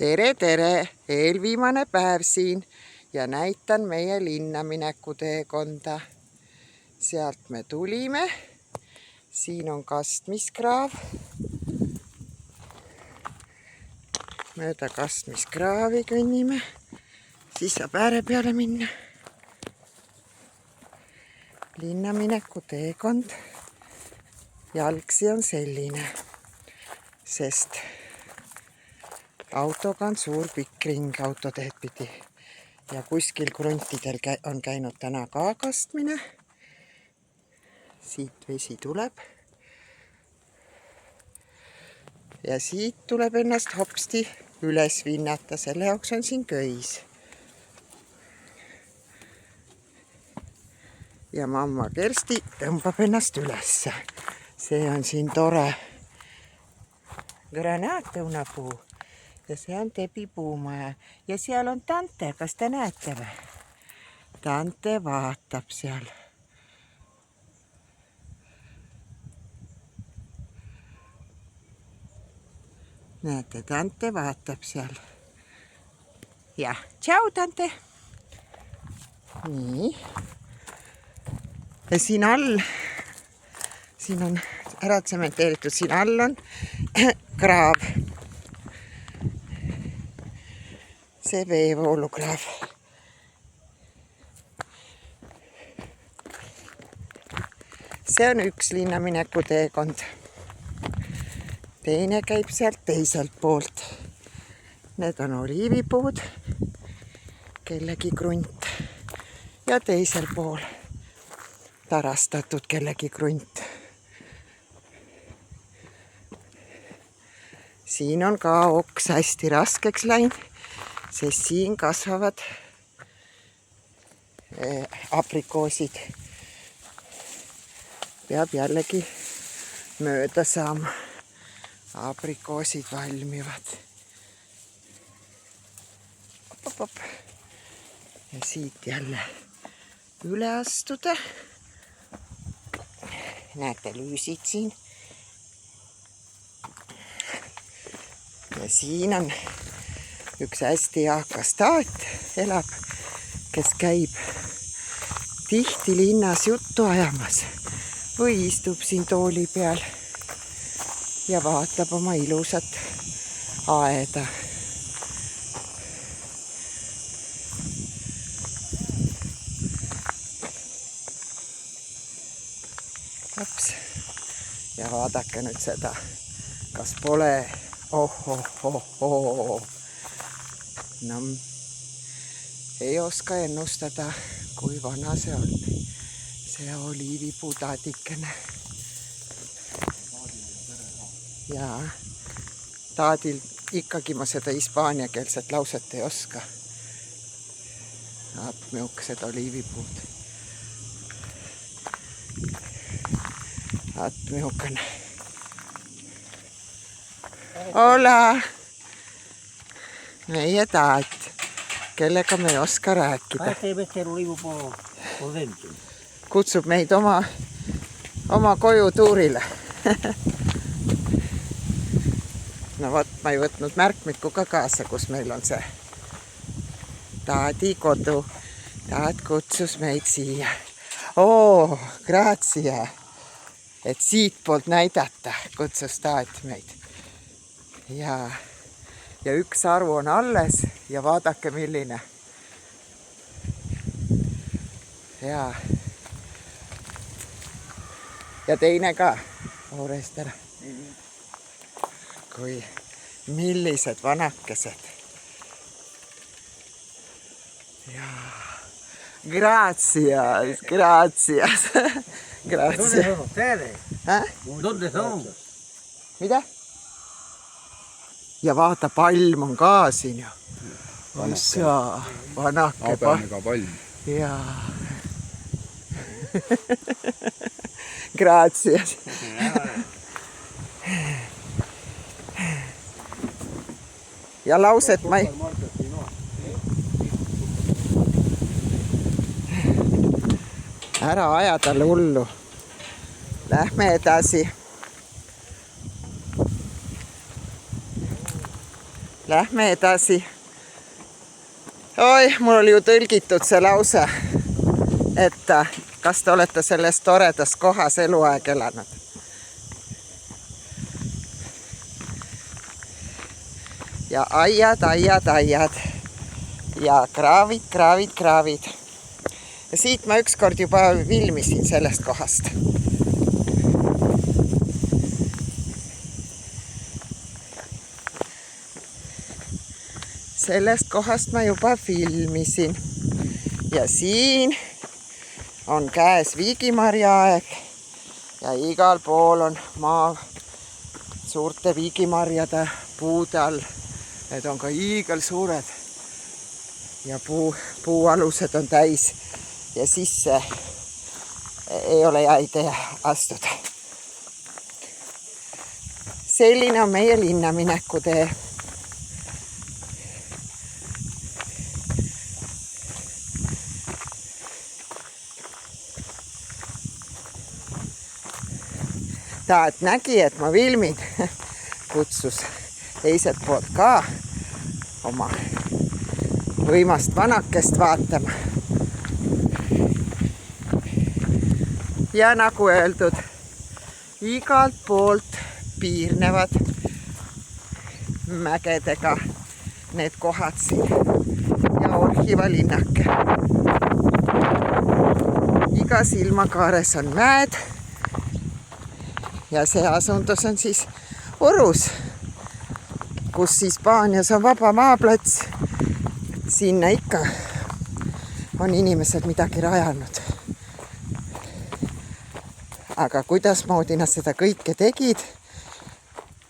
tere, tere! Eelviimane päev siin ja näitan meie linna mineku teekonda. Sealt me tulime. Siin on kastmiskraav. Mööda kastmiskraavi kõnnime. Siis saab ääre peale minna. Linna mineku teekond. Jalgsi on selline, sest autoga on suur pikk ring autoteed pidi ja kuskil kruntidel on käinud täna ka kastmine. Siit vesi tuleb ja siit tuleb ennast hopsti üles vinnata, selle jaoks on siin köis. Ja mamma Kersti tõmbab ennast ülesse. See on siin tore granaatõunapuu ja see on tebipuumaja ja seal on Tante, kas te näete või? Tante vaatab seal. Näete, Tante vaatab seal. Ja, tšau Tante! Nii. Ja siin all, siin on ära tsementeeritud, siin all on kraav. See veevoolukraav. See on üks linnamineku teekond. Teine käib sealt teiselt poolt. Need on oliivipuud, kellegi krunt ja teisel pool tarastatud kellegi krunt. Siin on ka oks hästi raskeks läinud, sest siin kasvavad aprikoosid. Peab jällegi mööda saama. Aprikoosid valmivad. Op. Ja siit jälle üle astuda. Näete lüüsid siin. Ja siin on üks hästi eakas taat elab, kes käib tihti linnas juttu ajamas või istub siin tooli peal ja vaatab oma ilusat aeda. Laps. Ja vaadake nüüd seda, kas pole No, ei oska ennustada, kui vana see on. See oliivipuu taadikene. Ja taadil ikkagi ma seda hispaaniakeelset lauset ei oska. Vaat mihukesed oliivipuud. Vaat mihukene. Hola! Meie taat, kellega me ei oska rääkida. Kutsub meid oma koju tuurile. No vot, ma ei võtnud märkmiku ka kaasa, kus meil on see taadi kodu. Taat kutsus meid siia. Grazie! Et siit poolt näidata, kutsus taat meid. Ja üks aru on alles ja vaadake milline. Ja teine ka. Oorest ära. Kui millised vanakesed. Ja. Gracias. Gracias. Mida? Ja vaata, palm on ka siin ju. Vanake palm. Jaa. Gracias. Ja lauset ma ei... Ära aja talle hullu. Lähme edasi. Lähme edasi. Oi, mul oli ju tõlgitud see lause, et kas te olete selles toredas kohas eluaeg elanud. Ja aiad, aiad, aiad. Ja kraavid, kraavid, kraavid. Ja siit ma ükskord juba filmisin sellest kohast. Sellest kohast ma juba filmisin. Ja siin on käes viigimarjaaeg ja igal pool on maa suurte viigimarjade puude all. Need on ka hiigelsuured ja puualused on täis ja sisse ei ole jäide astuda. Selline on meie linnaminekutee. Ta, et nägi, et ma filmin, kutsus teiselt poolt ka oma võimast vanakest vaatama. Ja nagu öeldud, igalt poolt piirnevad mägedega need kohad siin ja Orhiva linnake. Iga silmakaares on mäed ja see asundus on siis Orus, kus Hispaanias on vaba maaplats. Sinna ikka on inimesed midagi rajanud. Aga kuidasmoodi nad seda kõike tegid,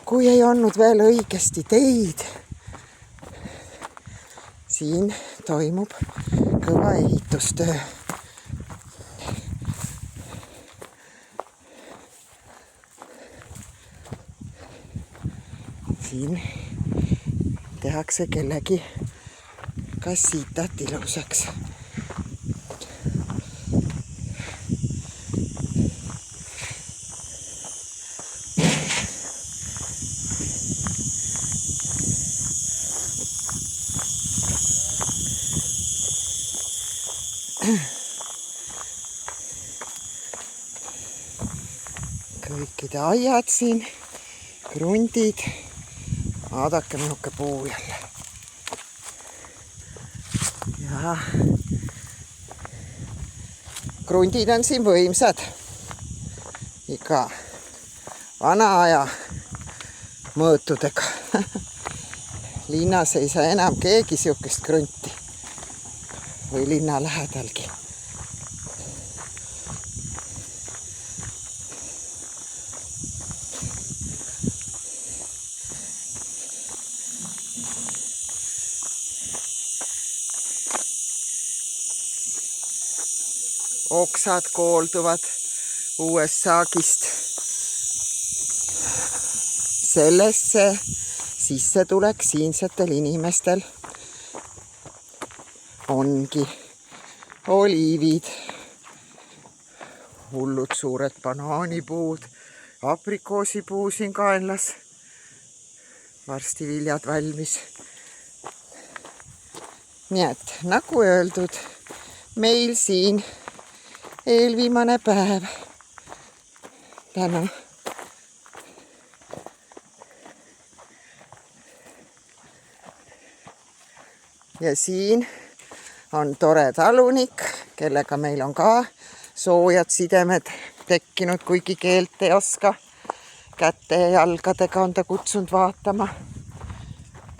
kui ei olnud veel õigesti teid? Siin toimub kõva ehitustöö. Siin tehakse kellegi kassitat ilusaks. Kõikide aiad siin, krundid. Vaadake minuke puu jälle. Ja krundid on siin võimsad. Iga vana aja mõõtudega. Linnas ei saa enam keegi siukest krunti. Või linna lähedalgi. Oksad koolduvad uuest saagist. Sellesse sissetulek siinsetel inimestel ongi oliivid, hullud suured banaanipuud, aprikoosipuu siin kaenlas. Varsti viljad valmis. Nii et nagu öeldud, meil siin eelviimane päev täna. Ja siin on tore talunik, kellega meil on ka soojad sidemed tekkinud, kuigi keelt ei oska. Käte ja jalgadega on ta kutsunud vaatama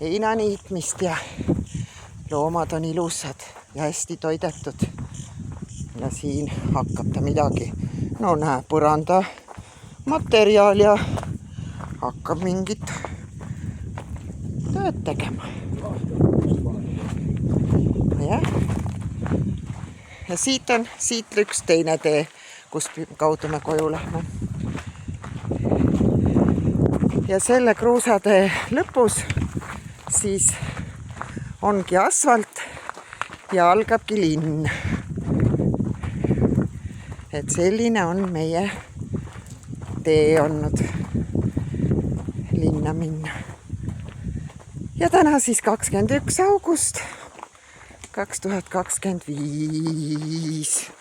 heinaniitmist ja loomad on ilusad ja hästi toidetud. Ja siin hakkab ta midagi, no näe, põranda materjal ja hakkab mingit tööd tegema. Ja siit üks teine tee, kus kaudu me koju lähme. Ja selle kruusatee lõpus siis ongi asfalt ja algabki linn. Et selline on meie tee olnud linna minna. ja täna siis 21. august 2025.